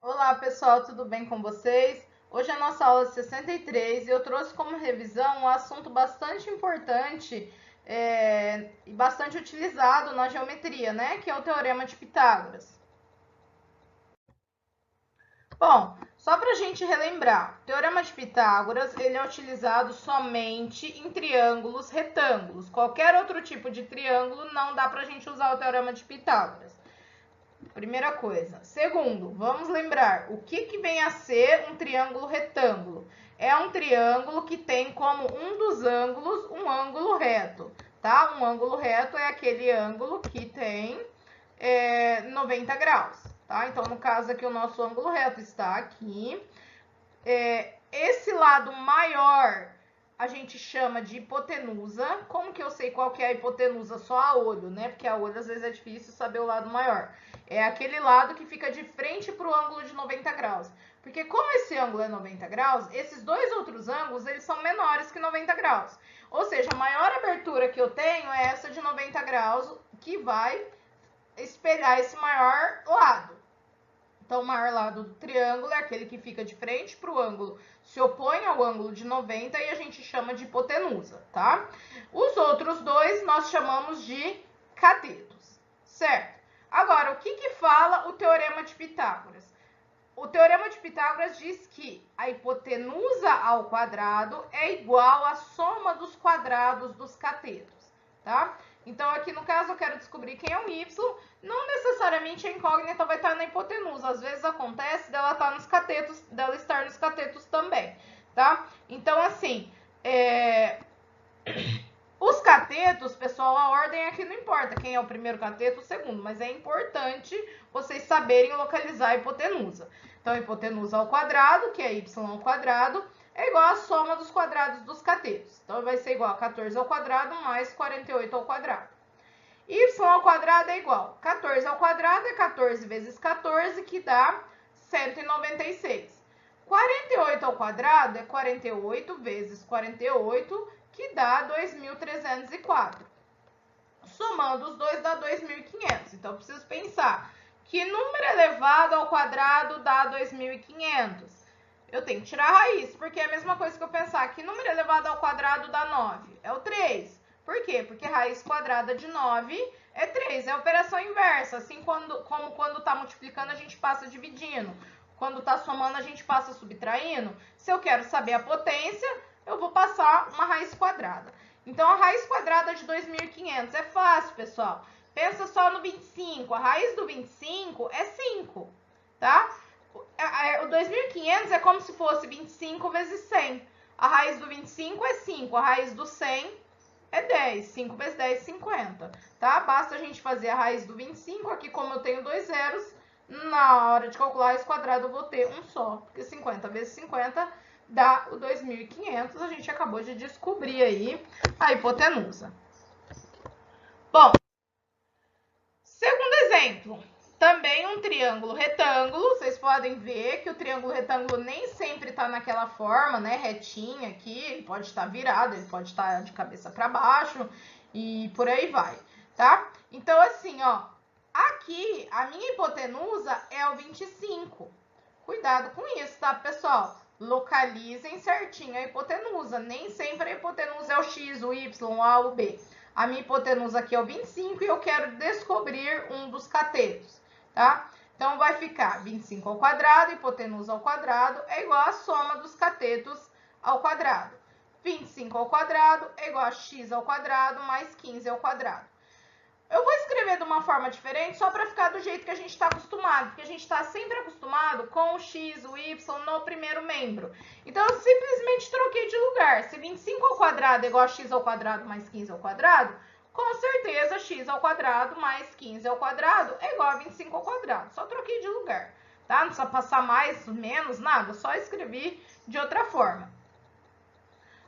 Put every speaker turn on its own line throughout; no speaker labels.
Olá pessoal, tudo bem com vocês? Hoje é a nossa aula 63 e eu trouxe como revisão um assunto bastante importante e bastante utilizado na geometria, né? Que é o Teorema de Pitágoras. Bom, só para a gente relembrar, o Teorema de Pitágoras ele é utilizado somente em triângulos retângulos. Qualquer outro tipo de triângulo não dá para a gente usar o Teorema de Pitágoras. Primeira coisa. Segundo, vamos lembrar o que vem a ser um triângulo retângulo. É um triângulo que tem como um dos ângulos um ângulo reto, tá? Um ângulo reto é aquele ângulo que tem 90 graus, tá? Então, no caso aqui, o nosso ângulo reto está aqui. Esse lado maior a gente chama de hipotenusa. Como que eu sei qual que é a hipotenusa? Só a olho, né? Porque a olho às vezes é difícil saber o lado maior. É aquele lado que fica de frente para o ângulo de 90 graus. Porque como esse ângulo é 90 graus, esses dois outros ângulos, eles são menores que 90 graus. Ou seja, a maior abertura que eu tenho é essa de 90 graus, que vai espelhar esse maior lado. Então, o maior lado do triângulo é aquele que fica de frente para o ângulo, se opõe ao ângulo de 90 e a gente chama de hipotenusa, tá? Os outros dois nós chamamos de catetos, certo? Agora, o que fala o Teorema de Pitágoras? O Teorema de Pitágoras diz que a hipotenusa ao quadrado é igual à soma dos quadrados dos catetos, tá? Então, aqui no caso, eu quero descobrir quem é o y. Não necessariamente a incógnita vai estar na hipotenusa. Às vezes acontece dela estar nos catetos, dela estar nos catetos também, tá? Então, assim, os catetos, pessoal, a ordem aqui não importa quem é o primeiro cateto, o segundo, mas é importante vocês saberem localizar a hipotenusa. Então, a hipotenusa ao quadrado, que é y ao quadrado, é igual à soma dos quadrados dos catetos. Então, vai ser igual a 14 ao quadrado mais 48 ao quadrado. Y ao quadrado é igual. 14 ao quadrado é 14 vezes 14, que dá 196. 48 ao quadrado é 48 vezes 48, que dá 2.304. Somando os dois dá 2.500. Então, eu preciso pensar que número elevado ao quadrado dá 2.500. Eu tenho que tirar a raiz, porque é a mesma coisa que eu pensar que número elevado ao quadrado dá 9. É o 3. Por quê? Porque raiz quadrada de 9 é 3. É a operação inversa. Assim como quando está multiplicando, a gente passa dividindo. Quando está somando, a gente passa subtraindo. Se eu quero saber a potência, eu vou passar uma raiz quadrada. Então, a raiz quadrada de 2.500 é fácil, pessoal. Pensa só no 25. A raiz do 25 é 5, tá? O 2.500 é como se fosse 25 vezes 100. A raiz do 25 é 5. A raiz do 100 é 10. 5 vezes 10, 50. Tá? Basta a gente fazer a raiz do 25. Aqui, como eu tenho dois zeros, na hora de calcular esse quadrado eu vou ter um só. Porque 50 vezes 50 dá o 2.500. A gente acabou de descobrir aí a hipotenusa. Bom, segundo exemplo. Também um triângulo retângulo. Vocês podem ver que o triângulo retângulo nem sempre está naquela forma, né? Retinha aqui. Ele pode estar virado, ele pode estar de cabeça para baixo e por aí vai, tá? Então, assim, ó. Aqui, a minha hipotenusa é o 25. Cuidado com isso, tá, pessoal? Localizem certinho a hipotenusa. Nem sempre a hipotenusa é o x, o y, o a, o b. A minha hipotenusa aqui é o 25 e eu quero descobrir um dos catetos, tá? Então, vai ficar 25 ao quadrado, hipotenusa ao quadrado, é igual a soma dos catetos ao quadrado. 25 ao quadrado é igual a x ao quadrado mais 15 ao quadrado. Eu vou escrever de uma forma diferente só para ficar do jeito que a gente está acostumado, porque a gente está sempre acostumado com o x, o y no primeiro membro. Então, eu simplesmente troquei de lugar. Se 25 ao quadrado é igual a x ao quadrado mais 15 ao quadrado, com certeza x ao quadrado mais 15 ao quadrado é igual a 25 ao quadrado. Só troquei de lugar, tá? Não precisa passar mais, menos, nada. Só escrevi de outra forma.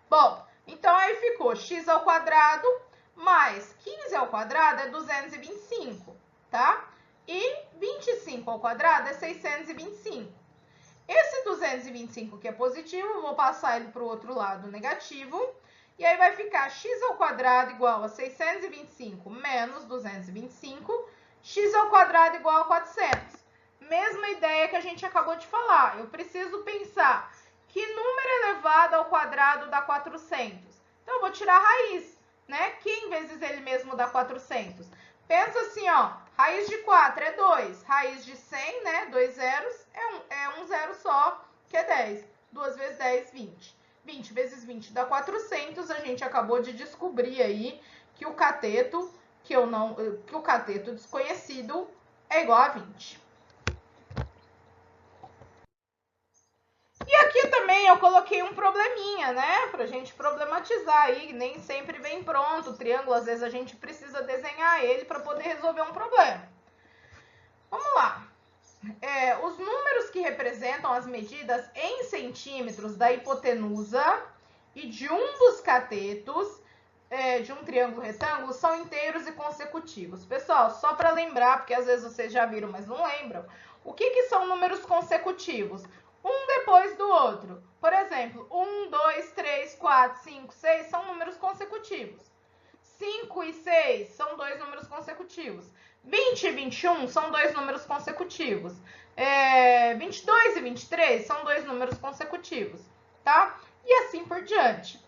Bom, então aí ficou x ao quadrado mais 15 ao quadrado é 225, tá? E 25 ao quadrado é 625. Esse 225 que é positivo, eu vou passar ele para o outro lado negativo. E aí vai ficar x ao quadrado igual a 625 menos 225. X ao quadrado igual a 400. mesma ideia que a gente acabou de falar. Eu preciso pensar que número elevado ao quadrado dá 400. Então, eu vou tirar a raiz, né? Que vezes ele mesmo dá 400. Pensa assim, ó, raiz de 4 é 2, raiz de 100, né, 2 zeros, é um zero só, que é 10. 2 vezes 10, 20. 20 vezes 20 dá 400, a gente acabou de descobrir aí que o cateto, que o cateto desconhecido é igual a 20. E aqui também eu coloquei um probleminha, né? Pra gente problematizar aí, nem sempre vem pronto. O triângulo, às vezes a gente precisa desenhar ele para poder resolver um problema. Vamos lá. Os números que representam as medidas em centímetros da hipotenusa e de um dos catetos de um triângulo retângulo são inteiros e consecutivos. Pessoal, só para lembrar, porque às vezes vocês já viram, mas não lembram, o que são números consecutivos? Um depois do outro. Por exemplo, 1, 2, 3, 4, 5, 6 são números consecutivos. 5 e 6 são dois números consecutivos. 20 e 21 são dois números consecutivos. 22 e 23 são dois números consecutivos, tá? E assim por diante.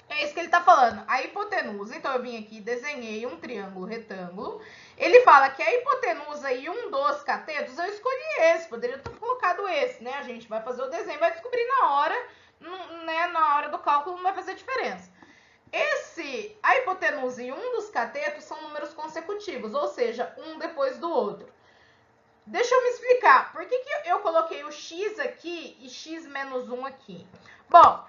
É isso que ele está falando. A hipotenusa, então eu vim aqui e desenhei um triângulo retângulo. Ele fala que a hipotenusa e um dos catetos, eu escolhi esse, poderia ter colocado esse, né? A gente vai fazer o desenho, vai descobrir na hora, né? Na hora do cálculo não vai fazer diferença. A hipotenusa e um dos catetos são números consecutivos, ou seja, um depois do outro. Deixa eu me explicar, por que eu coloquei o x aqui e x menos 1 aqui? Bom,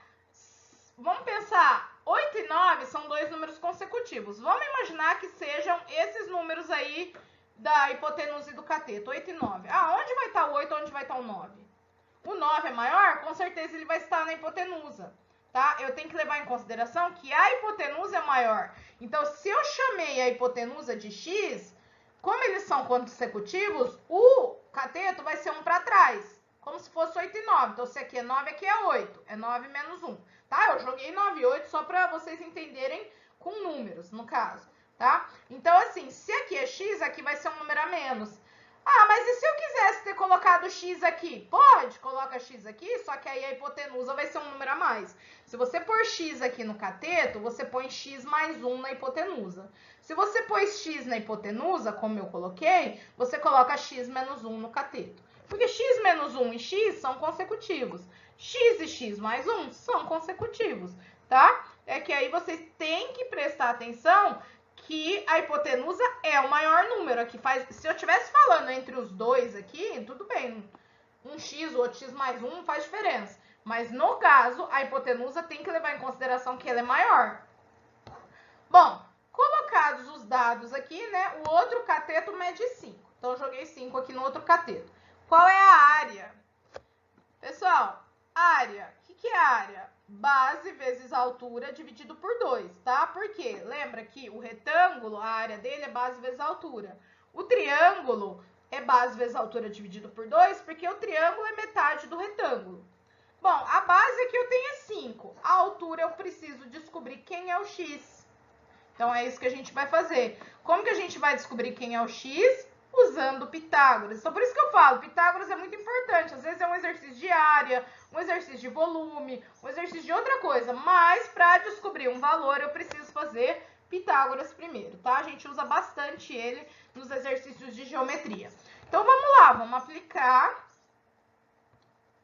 vamos pensar, 8 e 9 são dois números consecutivos. Vamos imaginar que sejam esses números aí da hipotenusa e do cateto, 8 e 9. Onde vai estar o 8, onde vai estar o 9? O 9 é maior? Com certeza ele vai estar na hipotenusa, tá? Eu tenho que levar em consideração que a hipotenusa é maior. Então, se eu chamei a hipotenusa de x, como eles são consecutivos, o cateto vai ser um para trás, como se fosse 8 e 9. Então, se aqui é 9, aqui é 8. É 9 menos 1. Tá? Eu joguei 9 e 8 só para vocês entenderem com números, no caso, tá? Então, assim, se aqui é x, aqui vai ser um número a menos. Mas e se eu quisesse ter colocado x aqui? Pode, coloca x aqui, só que aí a hipotenusa vai ser um número a mais. Se você pôr x aqui no cateto, você põe x mais 1 na hipotenusa. Se você pôs x na hipotenusa, como eu coloquei, você coloca x menos 1 no cateto. Porque x menos 1 e x são consecutivos. X e x mais 1 são consecutivos, tá? É que aí vocês têm que prestar atenção que a hipotenusa é o maior número. Aqui se eu estivesse falando entre os dois aqui, tudo bem. Um x, o outro x mais 1 não faz diferença. Mas no caso, a hipotenusa tem que levar em consideração que ela é maior. Bom, colocados os dados aqui, né? O outro cateto mede 5. Então, eu joguei 5 aqui no outro cateto. Qual é a área? Pessoal, área. O que é área? Base vezes a altura dividido por 2, tá? Por quê? Lembra que o retângulo, a área dele é base vezes a altura. O triângulo é base vezes a altura dividido por 2, porque o triângulo é metade do retângulo. Bom, a base aqui eu tenho é 5. A altura eu preciso descobrir quem é o x. Então, é isso que a gente vai fazer. Como que a gente vai descobrir quem é o x? Usando Pitágoras. Então, por isso que eu falo, Pitágoras é muito importante. Às vezes é um exercício de área, um exercício de volume, um exercício de outra coisa. Mas, para descobrir um valor, eu preciso fazer Pitágoras primeiro, tá? A gente usa bastante ele nos exercícios de geometria. Então, vamos lá, vamos aplicar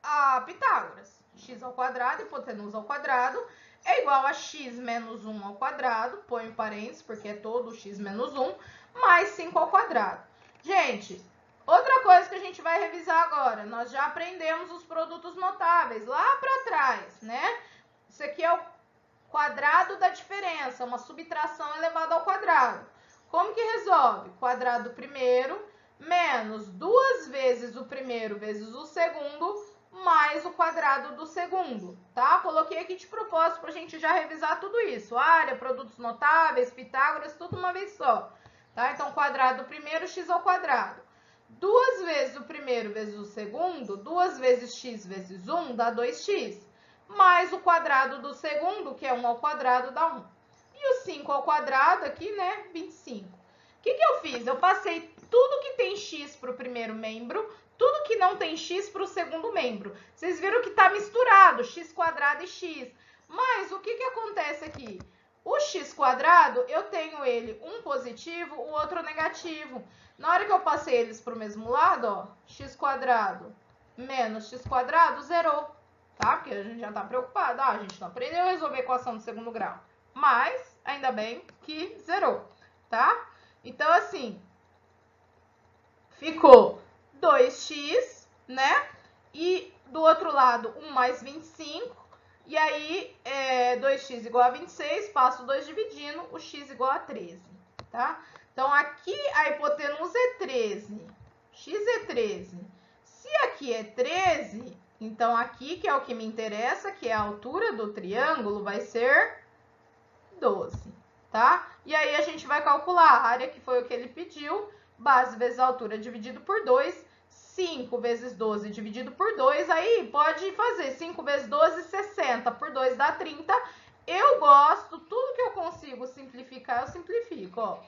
a Pitágoras. X ao quadrado, hipotenusa ao quadrado, é igual a x menos 1 ao quadrado, põe em parênteses, porque é todo x menos 1, mais 5 ao quadrado. Gente, outra coisa que a gente vai revisar agora, nós já aprendemos os produtos notáveis lá para trás, né? Isso aqui é o quadrado da diferença, uma subtração elevada ao quadrado. Como que resolve? Quadrado do primeiro menos 2 vezes o primeiro vezes o segundo, mais o quadrado do segundo, tá? Coloquei aqui de propósito para a gente já revisar tudo isso. Área, produtos notáveis, Pitágoras, tudo uma vez só. Tá? Então, quadrado do primeiro, x ao quadrado. 2 vezes o primeiro vezes o segundo, 2 vezes x vezes 1 dá 2x. Mais o quadrado do segundo, que é 1 ao quadrado, dá 1. E o 5 ao quadrado aqui, né, 25. O que eu fiz? Eu passei tudo que tem x para o primeiro membro, tudo que não tem x para o segundo membro. Vocês viram que está misturado, x quadrado e x. Mas o que acontece aqui? O x quadrado, eu tenho ele um positivo, o outro negativo. Na hora que eu passei eles para o mesmo lado, ó, x quadrado menos x quadrado, zerou. Tá? Porque a gente já está preocupado. Ah, a gente não aprendeu a resolver a equação do segundo grau. Mas, ainda bem que zerou. Tá? Então, assim, ficou 2x, né? E do outro lado, 1 mais 25. E aí, 2x igual a 26, passo 2 dividindo, o x igual a 13, tá? Então, aqui a hipotenusa é 13, x é 13. Se aqui é 13, então aqui, que é o que me interessa, que é a altura do triângulo, vai ser 12, tá? E aí, a gente vai calcular a área, que foi o que ele pediu, base vezes a altura dividido por 2, 5 vezes 12 dividido por 2, aí pode fazer 5 vezes 12, 60, por 2 dá 30. Eu gosto, tudo que eu consigo simplificar, eu simplifico, ó.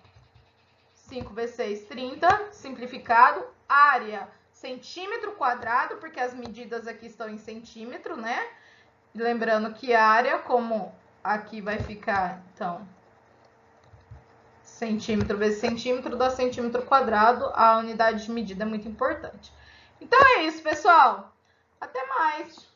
5 vezes 6, 30, simplificado, área, centímetro quadrado, porque as medidas aqui estão em centímetro, né? Lembrando que a área, como aqui vai ficar, então, centímetro vezes centímetro dá centímetro quadrado, a unidade de medida é muito importante. Então é isso, pessoal. Até mais!